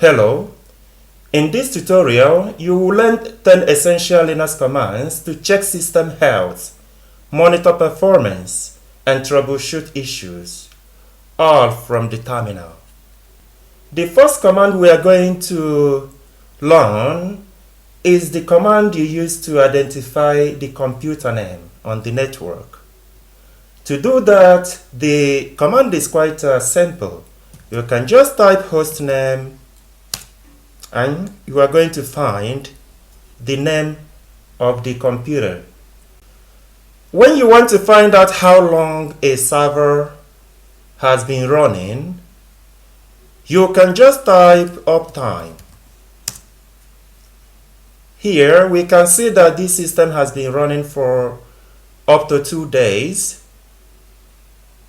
Hello. In this tutorial, you will learn 10 essential Linux commands to check system health, monitor performance, and troubleshoot issues, all from the terminal. The first command we are going to learn is the command you use to identify the computer name on the network. To do that, the command is quite simple. You can just type hostname and you are going to find the name of the computer. When you want to find out how long a server has been running, you can just type Uptime. Here we can see that this system has been running for up to 2 days,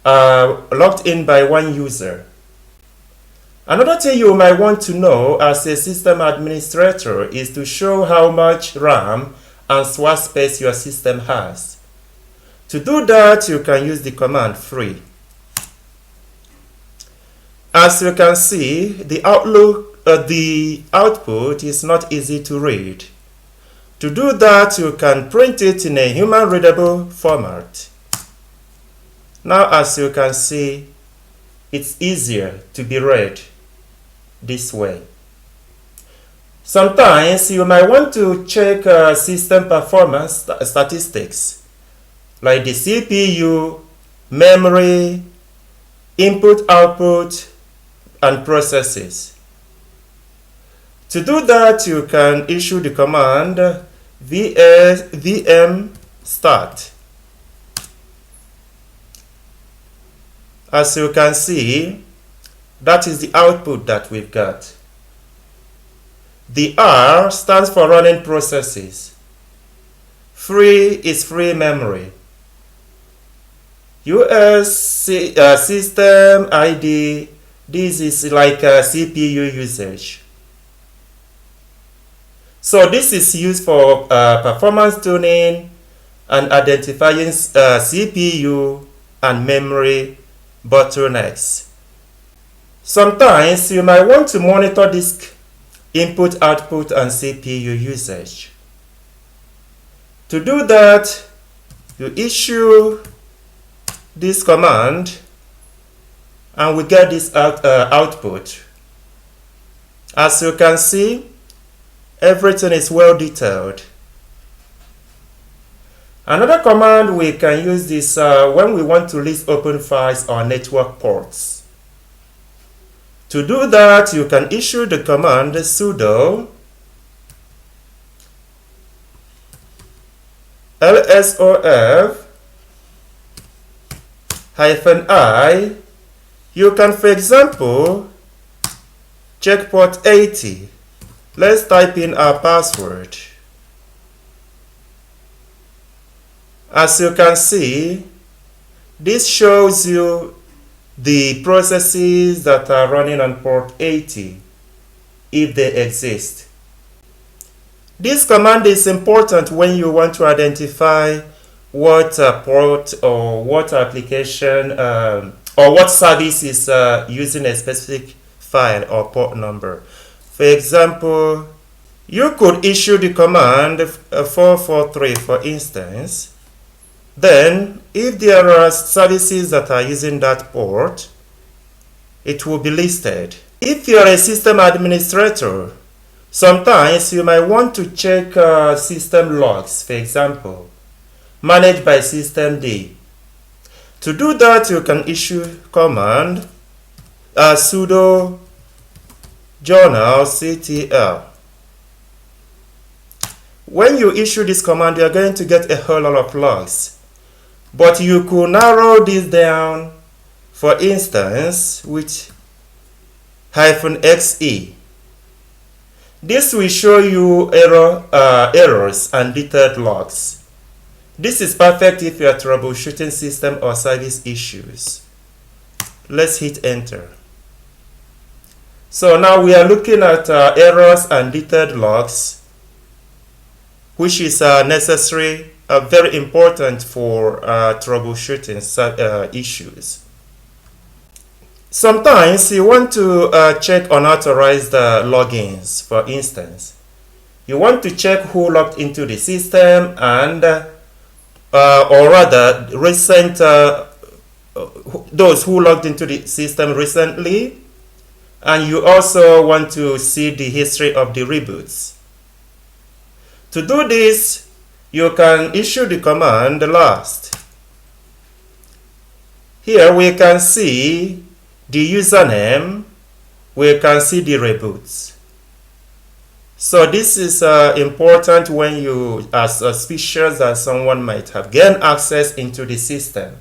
logged in by one user. Another thing you might want to know as a system administrator is to show how much RAM and swap space your system has. To do that, you can use the command free. As you can see, the output is not easy to read. To do that, you can print it in a human-readable format. Now, as you can see, it's easier to be read this way. Sometimes you might want to check system performance statistics like the CPU, memory, input, output, and processes. To do that, you can issue the command VMstat. As you can see, that is the output that we've got. The R stands for running processes. Free is free memory. System ID, this is like CPU usage. So this is used for performance tuning and identifying CPU and memory bottlenecks. Sometimes you might want to monitor disk input, output, and CPU usage. To do that, you issue this command and we get this output. As you can see, everything is well detailed. Another command we can use is when we want to list open files or network ports. To do that, you can issue the command sudo Lsof -i. You can, for example, check port 80. Let's type in our password. As you can see, this shows you the processes that are running on port 80, if they exist. This command is important when you want to identify what port or what application or what service is using a specific file or port number. For example, you could issue the command 443 for instance. Then, if there are services that are using that port, it will be listed. If you are a system administrator, sometimes you might want to check system logs, for example, managed by systemd. To do that, you can issue command sudo Journalctl. When you issue this command, you are going to get a whole lot of logs. But you could narrow this down, for instance, with -xe. This will show you errors and detailed logs. This is perfect if you are troubleshooting system or service issues. Let's hit enter. So now we are looking at errors and detailed logs, which is necessary, very important for troubleshooting issues. Sometimes you want to check unauthorized logins, for instance. You want to check who logged into the system and, or rather, recent those who logged into the system recently, and you also want to see the history of the reboots. To do this, you can issue the command last. Here we can see the username, we can see the reboots. So this is important when you are suspicious that someone might have gained access into the system.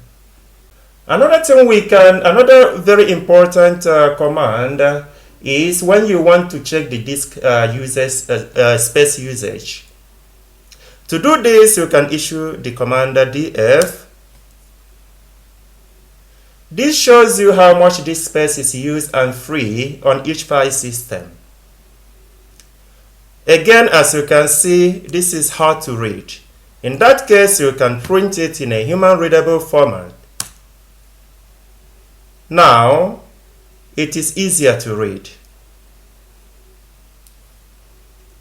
Another very important command is when you want to check the disk space usage. To do this, you can issue the command df. This shows you how much disk space is used and free on each file system. Again, as you can see, this is hard to read. In that case, you can print it in a human-readable format. Now, it is easier to read.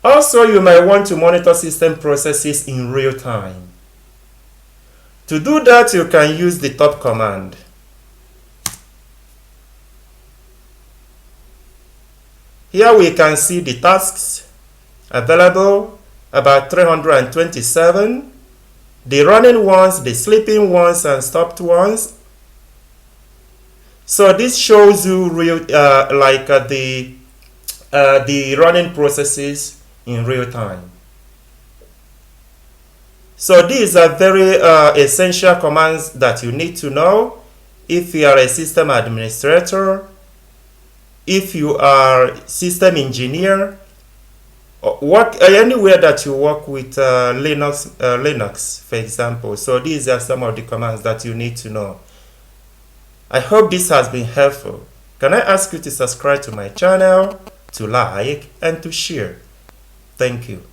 Also, you might want to monitor system processes in real time. To do that, you can use the top command. Here we can see the tasks available, about 327, the running ones, the sleeping ones, and stopped ones. So this shows you the running processes in real time. So these are very essential commands that you need to know if you are a system administrator, if you are system engineer, anywhere that you work with Linux, for example. So these are some of the commands that you need to know. I hope this has been helpful. Can I ask you to subscribe to my channel, to like, and to share? Thank you.